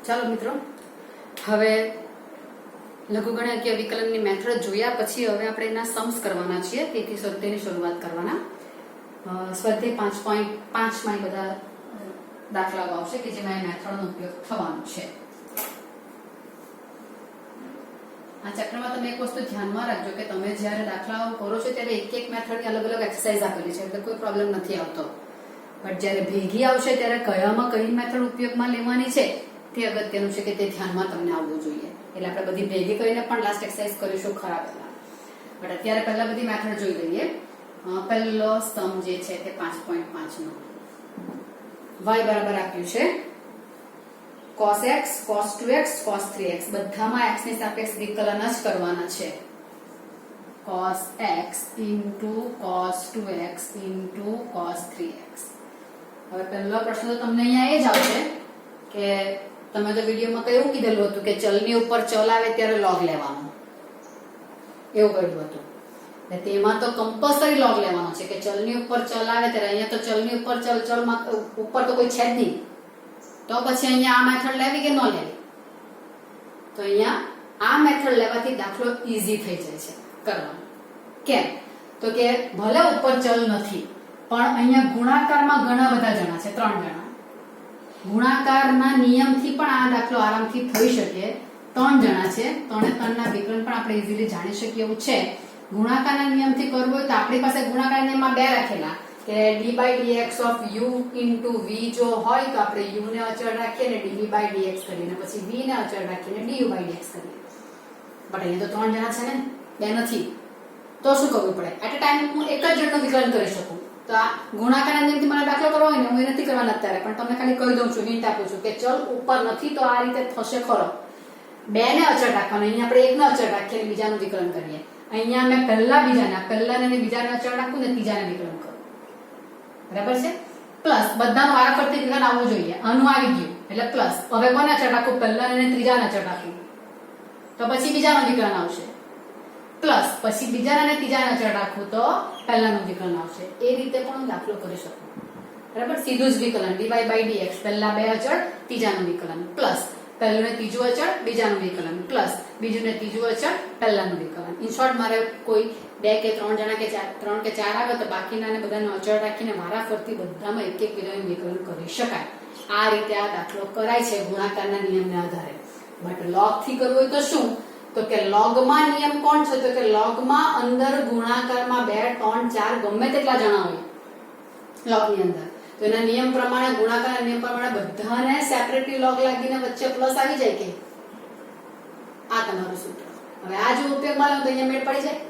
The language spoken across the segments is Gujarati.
ચાલો મિત્રો, હવે લઘુગણકીય વિકલનની મેથડ જોયા પછી હવે આપણે એના સમ્સ કરવાના છીએ. તેથી તેની શરૂઆત કરવાના. સ્વાધ્યાય 5.5 માં બધા દાખલાઓ આવશે કે જેમાં એ મેથડનો ઉપયોગ થવાનો છે. આ ચેપ્ટરમાં તમે એક વસ્તુ ધ્યાનમાં રાખજો કે તમે જ્યારે દાખલાઓ કરો છો ત્યારે એક એક મેથડની અલગ અલગ એક્સરસાઇઝ આપેલી છે, એટલે કોઈ પ્રોબ્લેમ નથી આવતો. બટ જ્યારે ભેગી આવશે ત્યારે કયામાં કઈ મેથડ ઉપયોગમાં લેવાની છે તે અગત્યનું છે કે તે ધ્યાનમાં તમને આવવું જોઈએ. એટલે આપણે બધી ભેગી કરીને પણ લાસ્ટ એક્સરસાઇઝ કરીશું ખરા પહેલા. બટ અત્યારે પહેલા બધી મેથડ જોઈ લઈએ. પહેલો સમ જે છે તે 5.5 નો y બરાબર આપ્યું છે cos x, cos 2x, cos 3x. બધામાં x ની સાપેક્ષ વિકલન જ કરવાના છે. cos x into cos 2x into cos 3x. હવે પહેલો પ્રશ્ન તો તમને અહીંયા એ જ આવશે કે તમે તો વિડીયોમાં કેવું કીધેલું હતું કે ચલની ઉપર ચલ આવે ત્યારે log લેવાનો, એવું કહ્યું હતું. તેમાં તો કમ્પલસરી log લેવાનો છે કે ચલની ઉપર ચલ આવે ત્યારે. અહીંયા તો ચલની ઉપર ચલમાં ઉપર તો કોઈ છે જ નહીં, તો પછી અહીંયા આ મેથડ લેવી કે ન લેવી? તો અહીંયા આ મેથડ લેવાથી દાખલો ઈઝી થઈ જાય છે કરવાનો. કેમ? તો કે ભલે ઉપર ચલ નથી પણ અહીંયા ગુણાકારમાં ઘણા બધા જણા છે, 3 જણા. ગુણાકારના નિયમથી પણ આ દાખલો આરામથી થઈ શકે. 3 જણા છે, 3 ના વિકલન પણ આપણે ઈઝીલી જાણી શકીએ એવું છે. ગુણાકારના નિયમથી કરવું હોય તો આપણી પાસે ગુણાકાર નિયમમાં 2 રાખેલા કે d/dx of u into v જો હોય તો આપણે u ને અચળ રાખીએ અને dv/dx કરીને પછી v ને અચળ રાખીને du/dx કરીએ. બટ અહીંયા તો 3 જણા છે ને, 2 નથી. તો શું કરવું પડે? એટ અ ટાઈમ હું એક જ જણનું વિકલન કરી શકું. તો આ ગુણાકારના નિયમથી મને દાખલો કરવો હોય ને, હું એ નથી કરવાના અત્યારે, પણ તમને ખાલી કહી દઉં છું, હિન્ટ આપું છું કે ચલ ઉપર નથી તો આ રીતે થશે ખરો. 2 ને અચળ રાખવાનું, અહીંયા આપણે 1 ને અચળ રાખીએ અને બીજાનું વિકલન કરીએ. અહીંયા મેં પહેલાને અને બીજાને અચળ રાખું ને ત્રીજાને વિકલન કરું. બરાબર છે? પ્લસ બધાનું વારાફરતી વિકલન આવવું જોઈએ. આનું આવી ગયું એટલે પ્લસ. હવે કોને અચળ રાખું? પહેલાને અને ત્રીજાને અચળ રાખું તો પછી બીજાનું વિકલન આવશે. પ્લસ પછી બીજાને અને ત્રીજાને અચળ રાખું તો પહેલાનું વિકલન આવશે. એ રીતે પણ હું દાખલો કરી શકું. બરાબર? સીધું જ વિકલન dy/dx, પહેલા 2 અચળ, ત્રીજાનું વિકલન, પ્લસ પહેલું ને ત્રીજું અચળ, બીજાનું વિકલન, પ્લસ બીજું ને ત્રીજું અચળ, પહેલાનું વિકલન. ઇન શોર્ટ મારે કોઈ 2 કે 3 જણા કે 3 કે 4 આવે તો બાકીના બધાને અચળ રાખીને વારાફરતી બધામાં એક એક વિકલન કરી શકાય. આ રીતે આ દાખલો કરાય છે ગુણાકારના નિયમને આધારે. બટ log થી કરવું હોય તો શું? તો કે logમાં નિયમ કોણ છે? તો કે logમાં અંદર ગુણાકારમાં 2, 3, 4 ગમે તેટલા જણા હોય logની અંદર, તો એના નિયમ પ્રમાણે, ગુણાકારના નિયમ પ્રમાણે બધાને સેપરેટલી log લાગીને વચ્ચે પ્લસ આવી જાય કે આ તમારું સૂત્ર. હવે આ જો ઉપયોગમાં લો તો અહીંયા મેળ પડી જાય.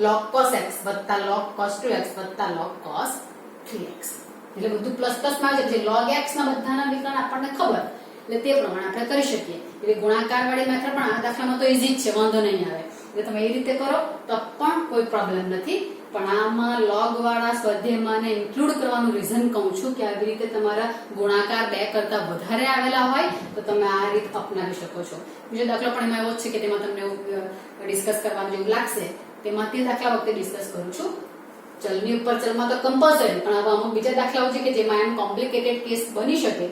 log cos x + log cos 2x + log cos 3x. એટલે બધું પ્લસ પ્લસમાં આવી જાય. log x ના બધાના વિકલન આપણને ખબર, એટલે તે પ્રમાણે આપણે કરી શકીએ. એટલે ગુણાકાર વાળી મેથડ પણ આ દાખલામાં તો ઈઝી જ છે, વાંધો નહીં આવે. એટલે તમે એ રીતે કરો તો પણ કોઈ પ્રોબ્લેમ નથી. પણ આમાં log વાળા સ્વાધ્યાયમાં ઇન્ક્લુડ કરવાનું રીઝન કહું છું કે આવી રીતે તમારા ગુણાકાર 2 કરતા વધારે આવેલા હોય તો તમે આ રીત અપનાવી શકો છો. બીજો દાખલો પણ એમાં એવો જ છે કે તેમાં તમને ડિસ્કસ કરવાનું જેવું લાગશે, તેમાં તે દાખલા વખતે ડિસ્કસ કરું છું. ચલની ઉપર ચલમાં તો કમ્પલસરી, પણ આવા અમુક બીજા દાખલાઓ છે કે જેમાં એમ કોમ્પ્લિકેટેડ કેસ બની શકે,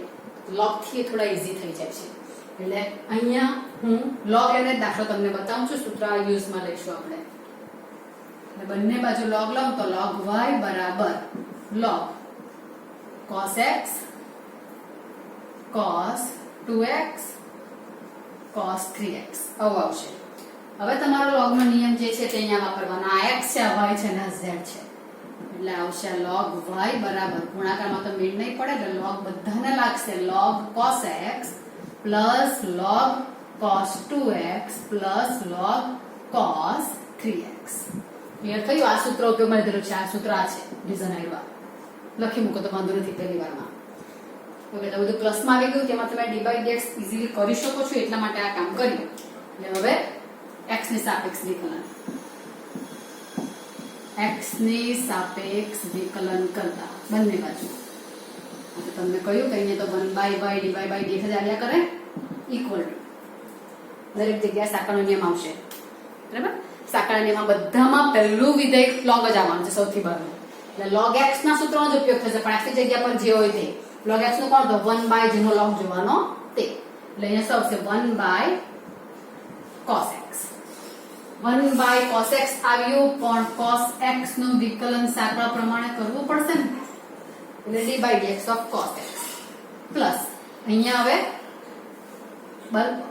log થી થોડા ઈઝી થઈ જાય છે. એટલે અહીંયા હું log અને દાખલો તમને બતાવું છું. સૂત્ર યુઝમાં લઈશું આપણે. બંને બાજુ log લઉં તો log y બરાબર log cos x cos 2x cos 3x આવું આવશે. હવે તમારો log નો નિયમ જે છે તે અહીંયા વાપરવાનો. આ x છે, આ y છે અને આ z છે. એટલે આવશે log y બરાબર, ગુણાકારમાં તો મેળ નહીં પડે એટલે log બધાને લાગશે, log cos x plus log cos 2x plus log cos 3x. Clear થયું? આ સૂત્ર ઉપયોગમાં લીધેલું છે. આ સૂત્ર આ છે, રીઝન આવ્યા લખી મૂકો તો વાંધો નથી પહેલી વારમાં. ઓકે, તો બધું પ્લસમાં આવી ગયું. તેમાં તમે d/dx ઈઝીલી કરી શકો છો, એટલા માટે આ કામ કર્યું. એટલે હવે x ની સાપેક્ષ વિકલન, x ની સાપેક્ષ વિકલન કરતા બંને બાજુ તમને કહ્યું કે અહીંયા તો 1/y dy/dx જ આવ્યા કરે, ઇક્વલ ટુ દરેક જગ્યાએ સાંકળનો નિયમ આવશે. બરાબર? સાંકળના નિયમમાં બધામાં પહેલું વિધેય log જ આવવાનું છે સૌથી બહારનું. એટલે log x ના સૂત્રનો જ ઉપયોગ થશે, પણ x ની જગ્યા પર જે હોય તે log x નું કોણ? તો 1/, જેનો log જોવાનો તે. એટલે અહીંયા શું આવશે 1 by cos x 1 by cos x આવ્યું પણ cos x નું વિકલન સાંકળા પ્રમાણે કરવું પડશે ને એટલે d by dx of cos x plus અહીંયા હવે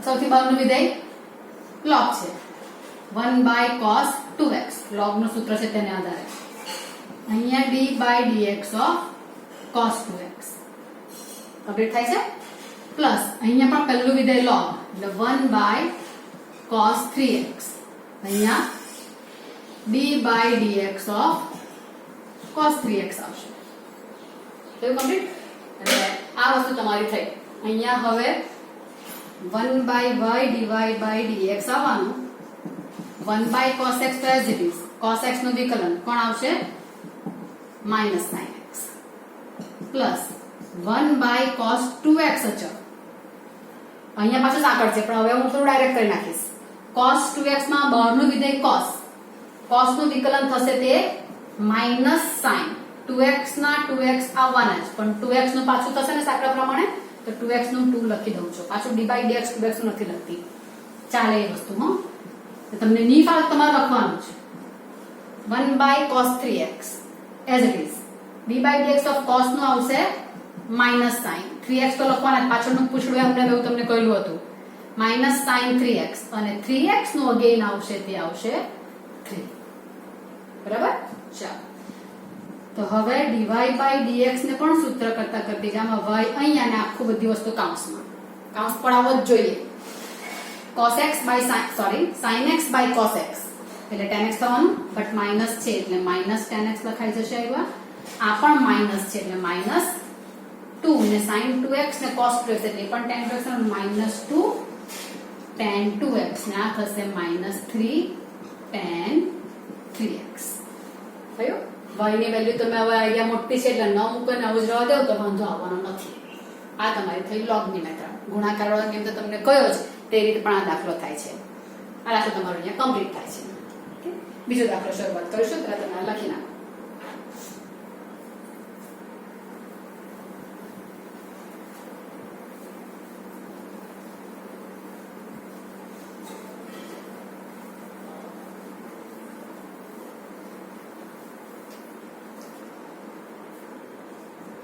સૌથી બહારનું વિધેય log છે 1 બાય cos 2x log નું સૂત્ર છે તેને આધારે અહીંયા d by dx of cos 2x complete થાય છે પ્લસ અહીંયા પણ પહેલું વિધેય log એટલે 1 બાય cos 3x અહીંયા d by dx of cos 3x આવશે તો કમ્પ્લીટ એટલે આ વસ્તુ તમારી થઈ અહીંયા હવે 1 by y dy by dx આવવાનું 1 by cos x તો as it is cos x નું વિકલન કોણ આવશે minus sin x plus 1 by cos 2x અચળ અહીંયા પાછું સાંકળ છે પણ હવે હું થોડું ડાયરેક્ટ કરી નાખીશ cos 2x માં બહારનું વિધેય cos નું વિકલન થશે તે minus sin 2x ના 2x આવવાના જ પણ 2x નું પાછું થશે ને સાંકળ પ્રમાણે તો 2x નું 2 લખી દઉં છું પાછું d by dx 2x નું નથી લખતી ચાલે એ વસ્તુ હો તમને ની ફાળો તમારે લખવાનું છે 1 by cos 3x as it is d by dx of cos નું આવશે minus sin 3x તો લખવાના પાછળનું પૂછડું એમને એવું તમને કહેલું હતું minus sin 3x અને 3x નું અગેન આવશે તે આવશે 3 બરાબર ચાલો તો હવે dy by dx ને પણ સૂત્ર કરતા કરતી જામાં y અહીંયા ને આખું બધી વસ્તુ કાઉન્સમાં કાઉન્સ પણ આવો જ જોઈએ cos x by sin x by cos x એટલે tan x થવાનું બટ માઈનસ છે એટલે માઈનસ tan x લખાઈ જશે આવ્યા આ પણ માઈનસ છે એટલે માઈનસ 2 ને sin 2x ને cos 2x એટલે પણ tan 2x ને માઈનસ 2 tan 2x ને આ થશે માઈનસ 3 tan 3x થયું y ની વેલ્યુ તમે હવે આઈડિયા મોટી છે એટલે ન મૂકો ને આવું જ રહેવા દો તો વાંધો આવવાનો નથી આ તમારી થઈ log ની મેથડ ગુણાકાર વાળો નિયમ તો તમને કયો છે તે રીતે પણ આ દાખલો થાય છે આ દાખલો તમારો અહીંયા કમ્પ્લીટ થાય છે ઓકે બીજો દાખલો શરૂઆત કરીશું ત્યારે તમે લખી નાખો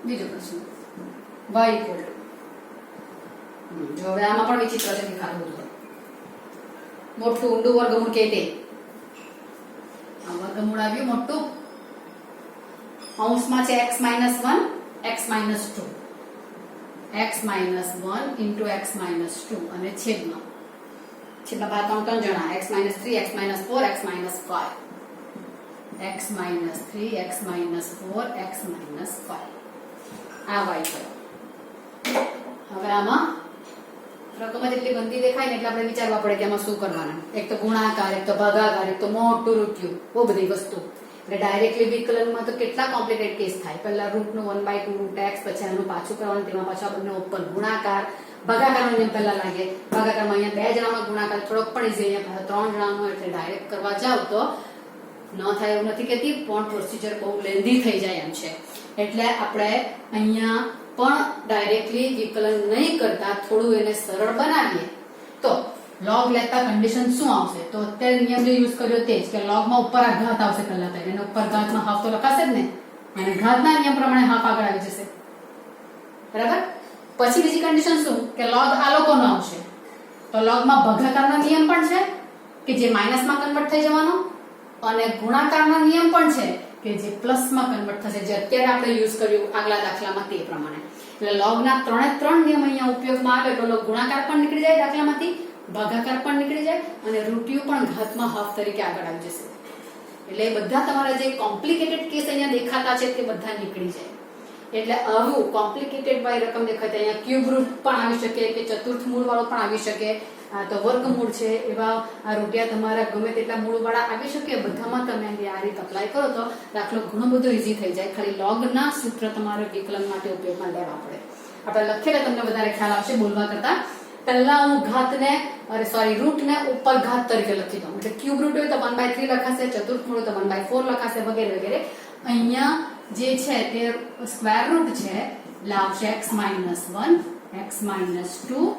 બીજો પ્રશ્ન y equal to જો હવે આમાં પણ વિચિત્ર છે દેખાતું બધું મોટું ઊંડું વર્ગમૂળ કે તે આ વર્ગમૂળ આવ્યું મોટું અંશમાં છે x - 1 x - 2 x - 1 into x - 2 અને છેદમાં ભાગ ત્રણ જણા x - 3 x - 4 x - 5 x - 3 x - 4 x - 5 આ y થયો હવે આમાં રકમ જેટલી ગંદી દેખાય ને એટલે આપણે વિચારવા પડે કે આમાં શું કરવાનું એક તો ગુણાકાર એક તો ભાગાકાર એક તો મોટું રૂટ્યું બહુ બધી વસ્તુ એટલે ડાયરેક્ટલી વિકલનમાં તો કેટલા કોમ્પ્લિકેટેડ કેસ થાય પહેલા રૂટ નું 1/2 રૂટ x પછી આનું પાછું કરવાનું તેમાં પાછા બંને ઉપર ગુણાકાર ભાગાકારનો નિયમ પહેલા લાગે ભાગાકારમાં અહીંયા બે જણામાં ગુણાકાર થોડોક પણ ઈઝી અહીંયા ત્રણ જણાનો એટલે ડાયરેક્ટ કરવા જાવ તો ન થાય એવું નથી કહેતી પણ પ્રોસિજર બહુ લેન્ધી થઈ જાય એમ છે એટલે આપણે અહીંયા પણ ડાયરેક્ટલી વિકલન નહીં કરતા થોડું એને સરળ બનાવીએ તો log લેતા કન્ડિશન શું આવશે તો અત્યારે નિયમ જે યુઝ કર્યો તે જ કે log માં ઉપર આ ઘાત આવશે પહેલા તો એને ઉપર ઘાતમાં હાફ તો લખાશે જ ને અને ઘાતના નિયમ પ્રમાણે હાફ આગળ આવી જશે બરાબર પછી બીજી કન્ડિશન શું કે log આ લોકોનો આવશે તો log માં ભાગાકારનો નિયમ પણ છે કે જે માઈનસ માં કન્વર્ટ થઈ જવાનો અને ગુણાકારનો નિયમ પણ છે કે જે પ્લસ માં કન્વર્ટ થશે જે અત્યારે આપણે યુઝ કર્યું આગલા દાખલામાં તે પ્રમાણે એટલે log ના ત્રણે ત્રણ નિયમ અહીંયા ઉપયોગમાં આવે તો ગુણાકાર પણ નીકળી જાય દાખલામાંથી ભાગાકાર પણ નીકળી જાય અને રૂટિયું પણ ઘાતમાં હાફ તરીકે આગળ આવી જશે એટલે બધા તમારા જે કોમ્પ્લિકેટેડ કેસ અહીંયા દેખાતા છે તે બધા નીકળી જાય એટલે આવું કોમ્પ્લિકેટેડ વાય રકમ દેખાય અહીંયા ક્યુબ રૂટ પણ આવી શકે કે ચતુર્થ મૂળ વાળો પણ આવી શકે આ તો વર્ગમૂળ છે એવા આ રૂપિયા તમારા ગમે તેટલા મૂળ વાળા આવી શકે બધામાં તમે આ રીતે અપ્લાય કરો તો દાખલો ઘણો બધો ઈઝી થઈ જાય ખાલી log ના સૂત્ર તમારે વિકલન માટે ઉપયોગમાં લેવા પડે આપણે લખેલા તમને વધારે ખ્યાલ આવશે બોલવા કરતા પહેલા હું રૂટ ને ઉપર ઘાત તરીકે લખી દઉં એટલે ક્યુબ રૂટ હોય તો 1/3 લખાશે ચતુર્થ મૂળ તો 1/4 લખાશે વગેરે વગેરે અહીંયા જે છે તે સ્ક્વેર રૂટ છે એટલે આવશે x - 1 x - 2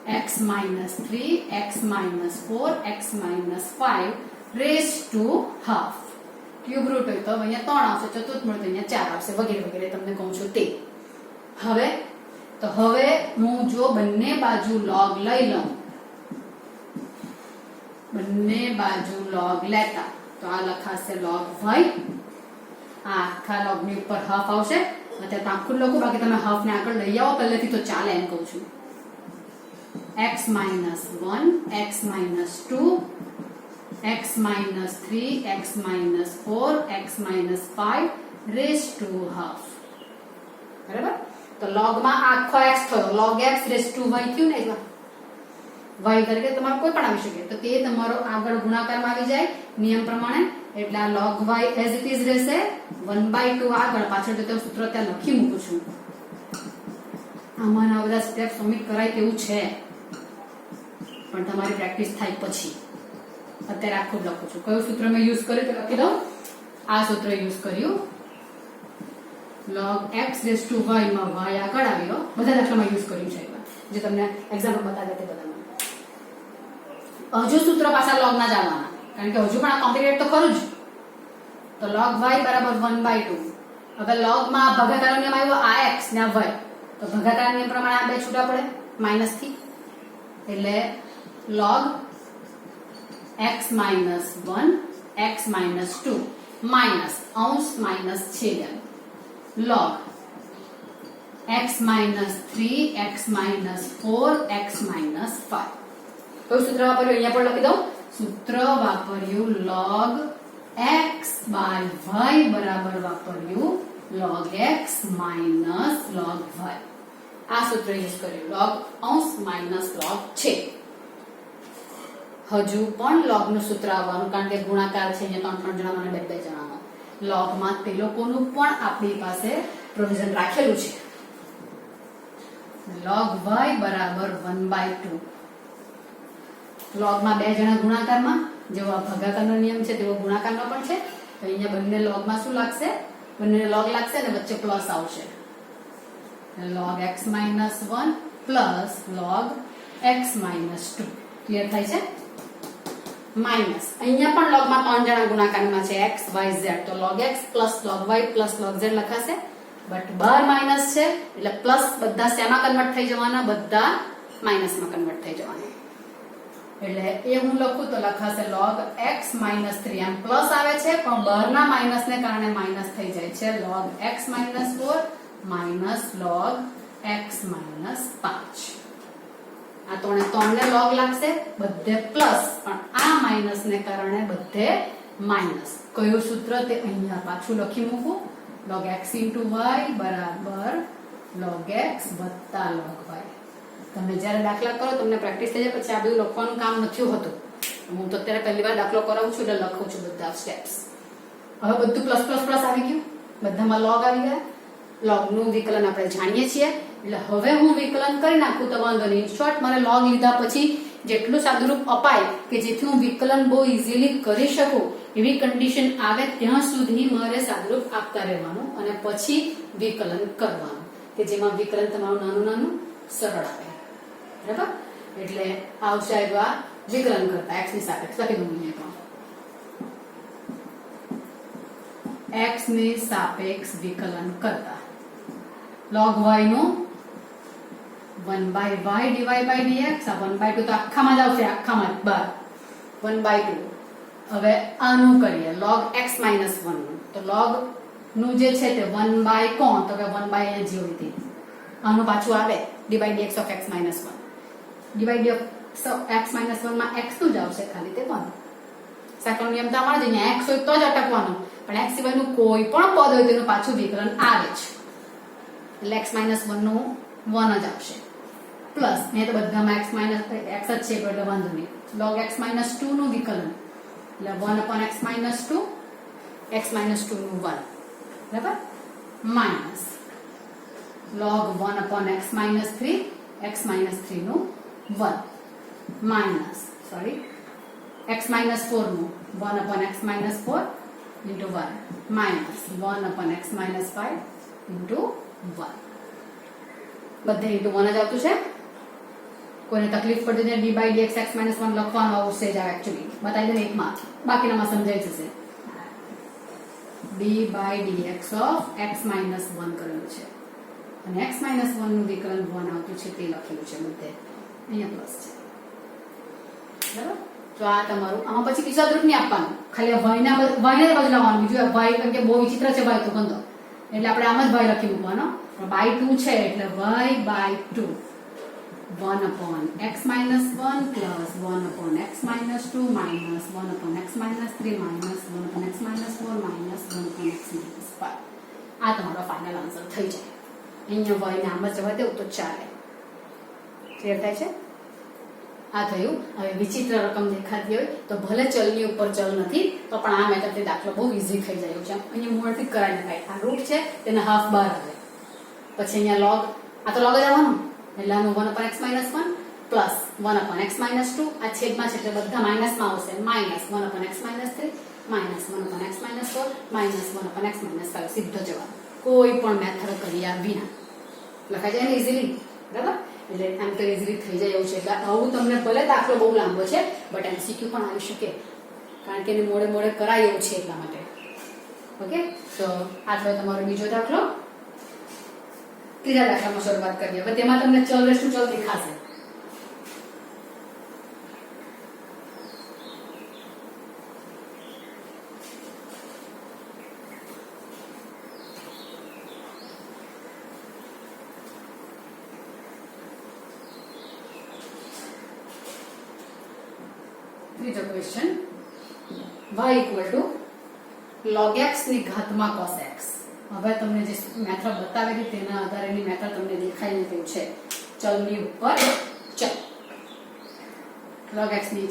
x minus 3 x minus 4 x minus 5 raised to half. Cube root હોય તો અહીંયા 3 આવશે, ચતુર્થ મૂળ તો અહીંયા 4 આવશે, વગેરે વગેરે તમને કહું છું તે. હવે હું જો બંને બાજુ log લઈ લઉં, બંને બાજુ log લેતા તો આ લખાશે log y, આ આખા log ની ઉપર હાફ આવશે. અત્યારે આખું લખું, બાકી તમે હાફ ને આગળ લઈ આવો પહેલેથી તો ચાલે એમ કહું છું. x minus 1 x minus 2 x minus 3 x minus 4 x minus 5 raised to half. બરાબર? તો log માં આખો x થયો, log x raised to y થયું ને, y તરીકે તમારો કોઈ પણ આવી શકે, તો તે તમારો આગળ ગુણાકારમાં આવી જાય નિયમ પ્રમાણે. એટલે આ log y as it is રહેશે, 1/2 આગળ પાછળ તો સૂત્ર ત્યાં લખી મૂકું છું. આમાંના બધા સ્ટેપ સબમિટ કરાય તેવું છે, પણ તમારી પ્રેક્ટિસ થાય પછી. અત્યારે આખું લખું છું. કયું સૂત્ર મેં યુઝ કર્યું તો લખી દઉં. આ સૂત્ર યુઝ કર્યું, log x raised to y માં y આગળ આવ્યો, બધા દાખલામાં યુઝ કર્યું છે, જે તમને એક્ઝામ્પલ બતાવ્યા તે બધામાં. હજુ સૂત્ર પાછા log ના જ આવવાના, કારણ કે હજુ પણ આ કોમ્પ્લિકેટ તો ખરું જ. તો log y બરાબર 1/2. હવે log માં ભાગાકારનો નિયમ આવ્યો, આ x ને આ y, તો ભાગાકાર નિયમ પ્રમાણે આ બે છૂટા પડે માઈનસ થી, એટલે log x minus 1 x minus 2 minus अंश minus छेदन log x minus 3 x minus 4 x minus 5. તો સૂત્ર વાપર્યું, અહીંયા પણ લખી દઉં. સૂત્ર વાપર્યું log x by y બરાબર વાપર્યું log x minus log y. આ સૂત્ર યુઝ કર્યું, log અંશ minus log છે. હજુ પણ log નું સૂત્ર આવવાનું, કારણ કે ગુણાકાર છે અહીંયા 3 જણાનો અને 2 જણાનો. log માં તે લોકોનું પણ આપણી પાસે પ્રોવિઝન રાખેલું છે. log y બરાબર 1/2. log માં 2 જણા ગુણાકારમાં, જેવો ભાગાકારનો નિયમ છે તેવો ગુણાકારનો પણ છે. તો અહીંયા બંને log માં શું લાગશે? બંને log લાગશે અને વચ્ચે પ્લસ આવશે. log x minus 1 plus log x minus 2. Clear થાય છે? માઇનસ અહીંયા પણ log માં 3 જણા ગુણાકારમાં છે, x y z, તો log x plus log y plus log z લખાશે. બટ બાર માઇનસ છે એટલે પ્લસ બધા શેમાં કન્વર્ટ થઈ જવાના? બધા માઇનસમાં કન્વર્ટ થઈ જવાના. એટલે એ હું લખું તો લખાશે log x minus 3. આમ પ્લસ આવે છે પણ બહારના માઇનસને કારણે માઇનસ થઈ જાય છે. log x minus 4 minus log x minus 5. આ ત્રણે log લાગશે, બધે પ્લસ, પણ આ માઇનસ ને કારણે બધે માઇનસ. કયું સૂત્ર તે અહીંયા પાછું લખી મૂકું. log x into y બરાબર log x વત્તા log y. તમે જ્યારે દાખલા કરો તમને પ્રેક્ટિસ થઈ જાય, પછી આ બધું લખવાનું કામ નથી હોતું. હું તો અત્યારે પહેલી વાર દાખલો કરાવું છું એટલે લખું છું બધા સ્ટેપ્સ. હવે બધું પ્લસ પ્લસ પ્લસ આવી ગયું, બધામાં log આવી ગયા. log નું વિકલન આપણે જાણીએ છીએ, એટલે હવે હું વિકલન કરી નાખું તો વાંધો નહીં. શોર્ટ મારે log લીધા પછી જેટલું સાદુરૂપ અપાય કે જેથી હું વિકલન બહુ ઇઝીલી કરી શકું એવી કન્ડિશન આવે ત્યાં સુધી મારે સાદુરૂપ આપતા રહેવાનું અને પછી વિકલન કરવાનું, કે જેમાં વિકલન તમારું નાનું નાનું સરળ આવે. બરાબર? એટલે આવશે આ વિકલન કરતા x ની સાપેક્ષ લખી દઉં અહીંયા x ની સાપેક્ષ વિકલન કરતા log y નું 1/y divided by dx. આ 1/2 તો આખામાં જ આવશે, આખામાં જ બાર 1/2. હવે આનું કરીએ log x minus 1 નું. તો log નું જે છે તે 1/, તો કે 1/, અહીંયા જેવી રીતે આનું પાછું આવે divide dx of x minus 1. divide of x minus 1 માં x નું જ આવશે, ખાલી તે 1. સેકન્ડ નિયમ તો અમારે જ અહીંયા x હોય તો જ અટકવાનું, પણ x સિવાયનું કોઈ પણ પદ હોય તેનું પાછું વિકલન આવે જ. એટલે x minus 1 નું 1 જ આવશે. પ્લસ અહીંયા તો બધામાં x minus x જ છે એટલે વાંધો નહીં. log x minus 2 નું વિકલન એટલે 1 upon x minus 2, x minus 2 નું 1. બરાબર? Minus log 1 upon x minus 3, x minus 3 નું 1. માઇનસ x minus 4 નું 1 upon x minus 4 into 1. Minus 1 upon x minus 5 into 1. બધે into 1 જ આવતું છે. કોઈને તકલીફ પડતી હોય d by dx x minus 1 લખવાનો આવશે જ એકચ્યુઅલી બતાવી દે એકમાં બાકીનામાં સમજાઈ જશે d by dx of x minus 1 કરેલું છે અને x minus 1 નું વિકલન 1 આવતું છે તે લખેલું છે બધે અહીંયા પ્લસ છે બરાબર તો આ તમારું આમાં પછી બીજા રૂપ નહીં આપવાનું ખાલી y ના બાજુ લાવવાનું બીજું y કેમ કે બહુ વિચિત્ર છે y તો ગંદો એટલે આપણે આમ જ y લખી મૂકવાનો by 2 છે એટલે y by 2 1 upon x minus 1 plus 1 upon x minus 2 minus 1 upon x minus 3 minus 1 upon x minus 4 minus 1 upon x minus 5 આ તમારો ફાઇનલ આન્સર થઈ જાય અહીંયા y ને આમ જ જવા દેવું તો ચાલે ક્લિયર થાય છે આ થયું હવે વિચિત્ર રકમ દેખાતી હોય તો ભલે ચલની ઉપર ચલ નથી તો પણ આ મેથડથી દાખલો બહુ ઈઝી થઈ જાય છે અહીંયા મૂળથી કરાવી નખાય આ રૂટ છે તેને હાફ બાર આવે પછી અહીંયા log આ તો log જ આવવાનું એટલે આનું 1 upon x minus 1 plus 1 upon x minus 2 આ છેદમાં છે એટલે બધા માઇનસમાં આવશે minus 1 upon x minus 3 minus 1 upon x minus 4 minus 1 upon x minus 5 સીધો જવાબ કોઈ પણ મેથડ કર્યા વિના લખાઈ જાય ને ઈઝીલી બરાબર એટલે આમ તો ઈઝીલી થઈ જાય એવું છે એટલે આવું તમને ભલે દાખલો બહુ લાંબો છે બટ એમસીક્યુ પણ આવી શકે કારણ કે એને મોડે મોડે કરાય એવું છે એટલા માટે ઓકે તો આ થયો તમારો બીજો દાખલો ત્રીજા દાખલામાં શરૂઆત કરીએ હવે તેમાં તમને ચલ રેસ્ટુ ચલ દેખાશે ત્રીજો question y equal to log x ની ઘાતમાં cos x હવે તમને જે મેથડ બતાવેલી તેના આધારેની મેથડ તમને દેખાય ને તેવું છે ચલની ઉપર ચલ log x ની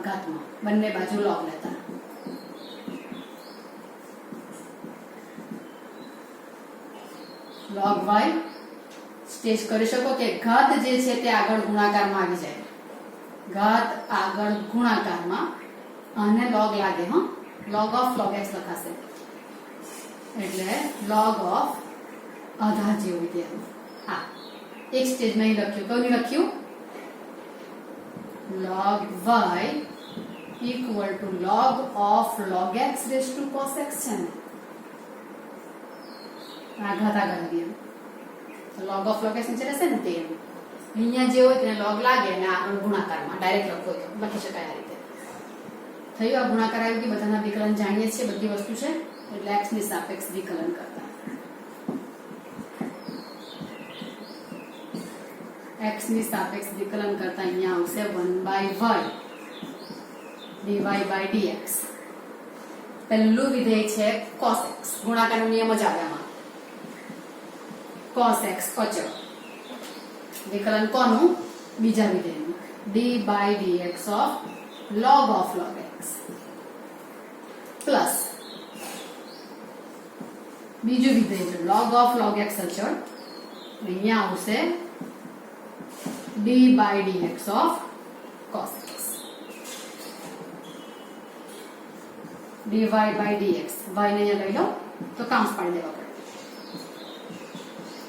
ઘાતમાં બંને બાજુ log લેતા log y સ્ટેજ કરી શકો કે ઘાત જે છે તે આગળ ગુણાકારમાં આવી જાય ઘાત આગળ ગુણાકારમાં અને log લાગે હા log of log x લખાશે એટલે log of આધા જેવું ત્યાં હા એક સ્ટેજ માં લખ્યું કયું લખ્યું log y equal to log of log x raised to cos x છે ને આ ઘાત આગળ આવી log of log x નીચે રહેશે ને તે અહીંયા જે હોય તેને log લાગે અને આગળ ગુણાકારમાં ડાયરેક્ટ લખો તો લખી શકાય આ રીતે થયું આ ગુણાકાર આવ્યું કે બધાના વિકલન જાણીએ છીએ બધી વસ્તુ છે એટલે x ની સાપેક્ષ વિકલન કરતા x ની સાપેક્ષ વિકલન કરતા અહીંયા આવશે 1/y dy by dx પહેલું વિધેય છે cos x ગુણાકારનો નિયમ જ આવે આમાં cos x અચળ વિકલન કોનું બીજા વિધેયનું d by dx of log x plus બીજું વિધેય છે log x અચળ અહીંયા આવશે d by dx of cos x dy by dx y ને અહીંયા લઈ લો તો કાઉન્સ પાડી દેવા પડે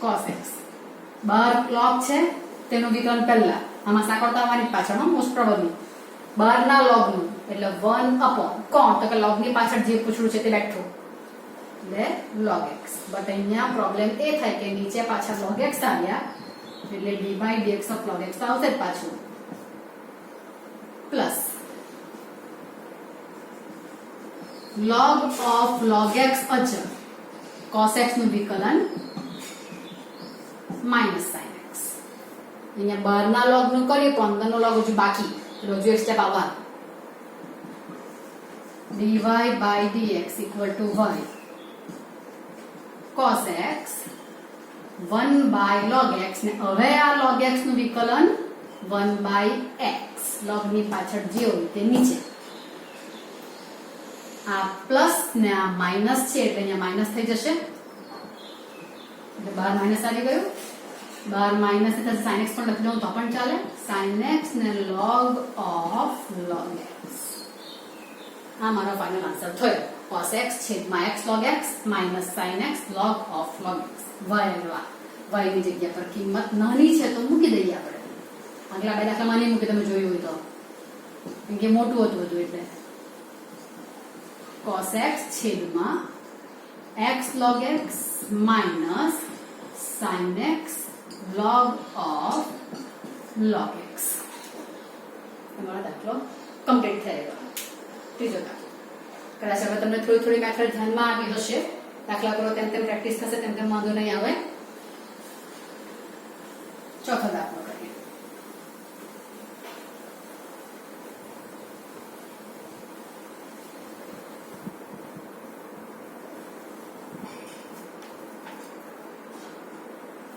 cos x બાર log છે તેનું વિકલન પહેલા આમાં સાંકળતા આવવાની પાછળ મોસ્ટ પ્રોબેબલી 12 ના log નું એટલે 1 upon કોણ તો કે log ની પાછળ જે પૂછડું છે તે બેઠું એટલે log x બટ અહીંયા પ્રોબ્લેમ એ થાય કે નીચે પાછળ log x આવ્યા એટલે d by dx of log x આવશે પાછું plus log of log x અચળ cos x નું વિકલન minus sin x અહીંયા 12 ના log નું કરીએ તો અંદરનો log હજુ બાકી એટલે હજુ એક સ્ટેપ આવવા dy by dx equal to y cos x 1 by log x ને હવે આ log x નું વિકલન 1 by x log ની પાછળ જે હોય તે નીચે આ પ્લસ ને આ માઈનસ છે એટલે અહીંયા માઈનસ થઈ જશે એટલે બહાર માઈનસ આવી ગયું બહાર માઈનસ એટલે sin x પણ લખી દઉં તો પણ ચાલે sin x ને log of log x આ મારો ફાઇનલ આન્સર થયો cos x છેદમાં x log x minus sin x log of log x y ની જગ્યા પર કિંમત નાની છે તો મૂકી દઈએ આપણે આગલા બે દાખલામાં નહીં મૂકી, તમે જોયું હોય તો, કેમ કે મોટું હતું બધું. એટલે cos x છેદમાં x log x minus sin x log of log x. તમારો દાખલો કમ્પ્લીટ થયેલો. ત્રીજો દાખલો કદાચ હવે તમને થોડી મેથડ ધ્યાનમાં આવી હશે. દાખલા કરો તેમ તેમ પ્રેક્ટિસ થશે, તેમ તેમ વાંધો નહીં આવે. ચોથો દાખલો કરીએ.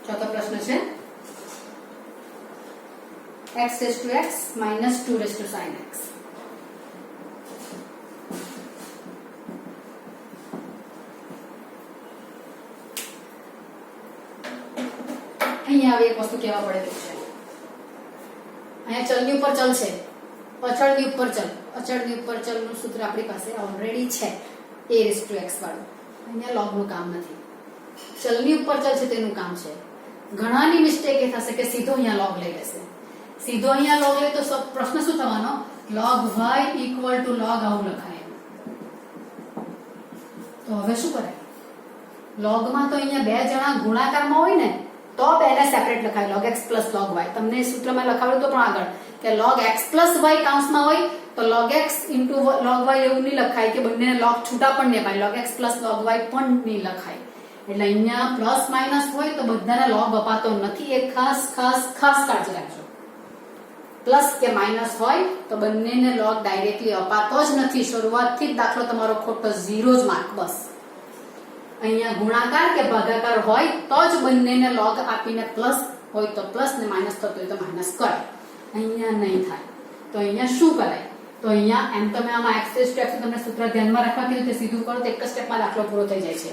ચોથો પ્રશ્ન છે x raised to x minus 2 raised to sin x. અહીંયા આવી એક વસ્તુ કહેવા પડે છે. અહીંયા ચલની ઉપર ચલ છે, અચળની ઉપર ચલ. અચળની ઉપર ચલનું સૂત્ર આપણી પાસે ઓલરેડી છે, a raised to x વાળું. અહીંયા લોગનું કામ નથી, ચલની ઉપર ચલ છે તેનું કામ છે. ઘણાની મિસ્ટેક એ થશે કે સીધો અહીંયા લોગ લઈ લેશે. સીધો અહીંયા લોગ લે તો પ્રશ્ન શું થવાનો? log y equal to log આવું લખાય. તો હવે શું કરે? લોગમાં તો અહીંયા બે જણા ગુણાકારમાં હોય ને તો બેને સેપરેટ લખાય, log x plus log y. તમને સૂત્રમાં લખાવ્યું તો પણ આગળ કે log x plus y કાઉન્સમાં હોય તો log x into log y એવું નહીં લખાય કે બંનેને log છૂટા પણ નહીં અપાય. log x plus log y પણ નહીં લખાય. એટલે અહીંયા પ્લસ માઇનસ હોય તો બધાને log અપાતો નથી. એ ખાસ કાળજી રાખજો. પ્લસ કે માઇનસ હોય તો બંનેને log ડાયરેક્ટલી અપાતો જ નથી. શરૂઆતથી જ દાખલો તમારો ખોટો, 0 જ માર્ક. બસ અહીંયા ગુણાકાર કે ભાગાકાર હોય તો જ બંનેને log આપીને પ્લસ હોય તો પ્લસ ને માઇનસ થતો હોય તો માઇનસ કરાય. અહીંયા નહીં થાય. તો અહીંયા શું કરાય? તો અહીંયા એમ તમે આમાં x raised to x તમને સૂત્ર ધ્યાનમાં રાખવા કીધું તે સીધું કરો તો એક જ સ્ટેપમાં દાખલો પૂરો થઈ જાય છે.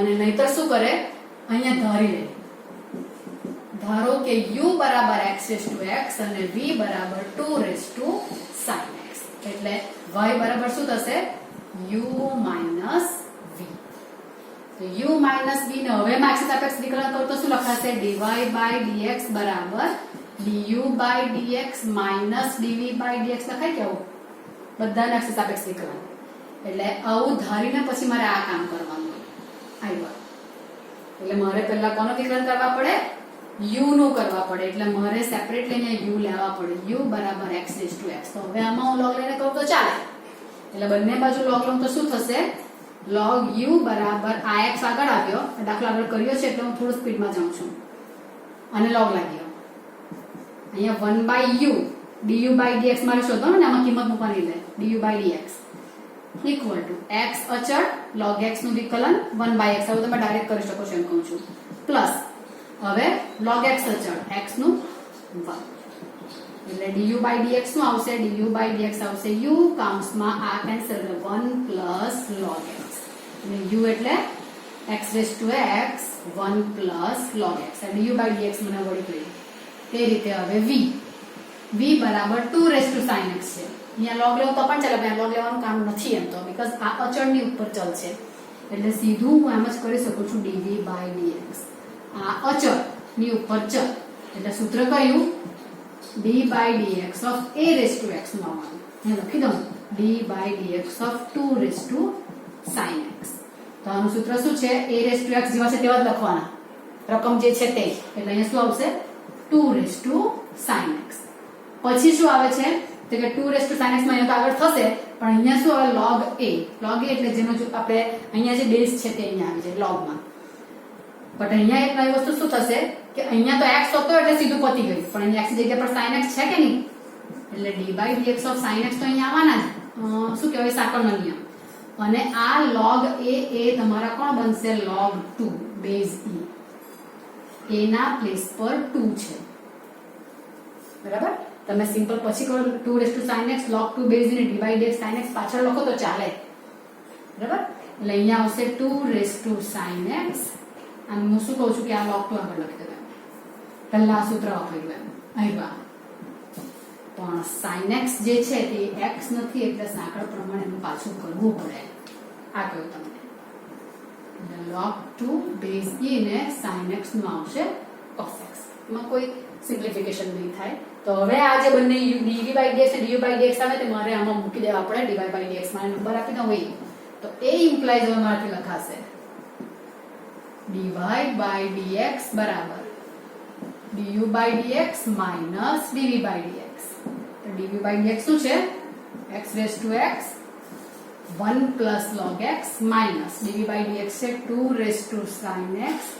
અને નહીતર શું કરે? અહીંયા ધારી લે. ધારો કે u બરાબર x raised to x અને v બરાબર 2 raised to sin x. એટલે y બરાબર શું થશે? u minus v. તો u minus v ને હવે માં x સાપેક્ષ વિકલન કરો તો શું લખાશે? dy by dx બરાબર du by dx minus dv by dx લખાય કે આવું? બધાને x સાપેક્ષ વિકલન. એટલે આવું ધારીને પછી મારે આ કામ કરવાનું. આવ્યા એટલે મારે પહેલા કોનો વિકલન કરવા પડે? u નું કરવા પડે. એટલે મારે સેપરેટલી અહીંયા u લેવા પડે. u બરાબર x raised to x. તો હવે આમાં હું log લઈને કરું તો ચાલે. એટલે બંને બાજુ log લઉં તો શું થશે? log u બરાબર આ x આગળ આવ્યો, દાખલો આગળ કર્યો છે એટલે હું થોડું સ્પીડમાં જાઉં છું, અને log લાગ્યો. અહીંયા 1 by u du by dx મારે શોધવાનું ને, આમાં કિંમત મૂકવાની લે. du by dx equal to x અચળ log x નું વિકલન 1 by x. હવે તમે ડાયરેક્ટ કરી શકો છો એમ કહું છું. પ્લસ હવે log x અચળ x નું 1 એટલે du by dx નું આવશે, du by dx આવશે u કાઉન્સમાં આ કેન્સલ 1 plus log x. અને u એટલે x raised to x 1 plus log x. du by dx મને વળી ગયું. તે રીતે હવે v બરાબર 2 raised to sin x છે. અહીંયા log લેવું તો પણ ચાલે, પણ log લેવાનું કામ નથી એમ તો, બીકોઝ આ અચળની ઉપર ચલ છે. એટલે સીધું હું એમ જ કરી શકું છું dv by dx. આ અચળની ઉપર ચલ એટલે સૂત્ર કયું? d by dx of a raised to x નું આવવાનું. અહીંયા લખી દઉં d by dx of 2 raised to sin x. તો આનું સૂત્ર શું છે? a raised to x જેવા છે તેવા જ લખવાના, રકમ જે છે તે. એટલે અહીંયા શું આવશે? 2 raised to sin x. પછી શું આવે છે? તો કે 2 raised to sin x માં અહીંયા તો આગળ થશે, પણ અહીંયા શું આવે? log a. log a એટલે જેનો જો આપણે અહીંયા જે બેઝ છે તે અહીંયા આવી જાય log માં. બટ અહીંયા એક નવી વસ્તુ શું થશે કે અહીંયા તો x હતો એટલે સીધું પતી ગયું, પણ અહીંયા x ની જગ્યા પર sin x છે કે નહીં? એટલે d by dx of sin x તો અહીંયા આવવાના જ. શું કહેવાય? સાંકળનો નિયમ. અને આ log a એ તમારા કોણ બનશે? log 2 base e. a ના પ્લેસ પર 2 છે. બરાબર? તમે સિમ્પલ પછી કરો 2 raised to sin x log 2 base e ને d by dx sin x પાછળ લખો તો ચાલે. બરાબર? એટલે અહીંયા આવશે 2 raised to sin x. અને હું શું કહું છું કે આ log 2 આગળ લખી દેવાનું. પહેલા આ સૂત્ર વાપર્યું એમ. આવ્યા પણ sin x જે છે તે x નથી એટલે સાંકળ પ્રમાણે એનું પાછું કરવું પડે. આ કહ્યું તમને. એટલે log 2 બેઝ e ને sin x નું આવશે cos x. એમાં કોઈ સિમ્પ્લિફિકેશન નહીં થાય. તો હવે આ જે બંને ડીવી બાય ડીએક્સ અને ડીયુ બાય ડીએક્સ આવે તે મારે આમાં મૂકી દેવા પડે. ડીવાય બાય ડીએક્સ માં નંબર આપી દઉં હોય તો એ ઇમ્પ્લાઇઝ હવે મારાથી લખાશે ડીવાય બાય ડીએક્સ બરાબર du by dx minus dv by dx. તો ડીવી બાય ડીએક્સ શું છે? x raise to x 1 plus log x minus dv by dx છે 2 raise to sin x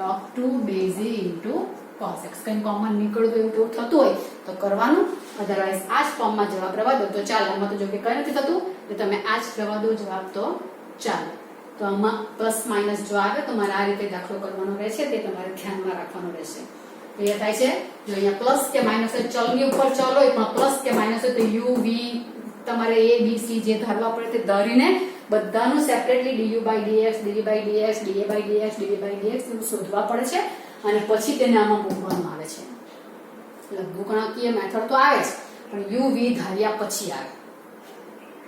log 2 base e into cos x. કંઈ કોમન નીકળતું એવું થતું હોય તો કરવાનું, અધરવાઇઝ આ જ ફોર્મમાં જવાબ રહેવા દો તો ચાલે. આમાં તો જો કે કંઈ નથી થતું તો તમે આ જ રહેવા દો જવાબ તો ચાલે. તો આમાં પ્લસ માઇનસ જો આવે તો મારે આ રીતે દાખલો કરવાનો રહેશે, તે તમારે ધ્યાનમાં રાખવાનું રહેશે. ક્લિયર થાય છે? જો અહીંયા પ્લસ કે માઇનસ ચલની ઉપર ચલ હોય પણ પ્લસ કે માઇનસ હોય તો યુ વી તમારે એ બી સી જે ધારવા પડે તે ધારીને બધાનું separately du by dx dv by dx da by dx dv by dx એવું શોધવા પડે છે અને પછી તેને આમાં મૂકવાનું આવે છે. લઘુગણકીય મેથડ તો આવે જ પણ યુ વી ધાર્યા પછી આવે.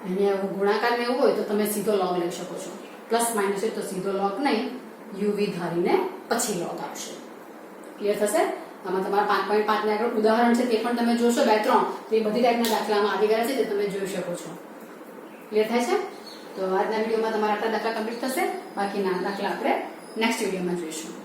અહીંયા ગુણાકાર ને એવું હોય તો તમે સીધો લોગ લઈ શકો છો. પ્લસ માઇનસ હોય તો સીધો લોગ નહીં, યુ વી ધારીને પછી લોગ આવશે. ક્લિયર થશે? આમાં તમારા 5.5 ને આગળ ઉદાહરણ છે તે પણ તમે જોશો 2-3 તો એ બધી ટાઈપના દાખલામાં આવી ગયા છે તે તમે જોઈ શકો છો. ક્લિયર થાય છે? તો આજના વિડીયોમાં તમારા આટલા દાખલા કમ્પ્લીટ થશે. બાકીના દાખલા આપણે નેક્સ્ટ વિડીયોમાં જોઈશું.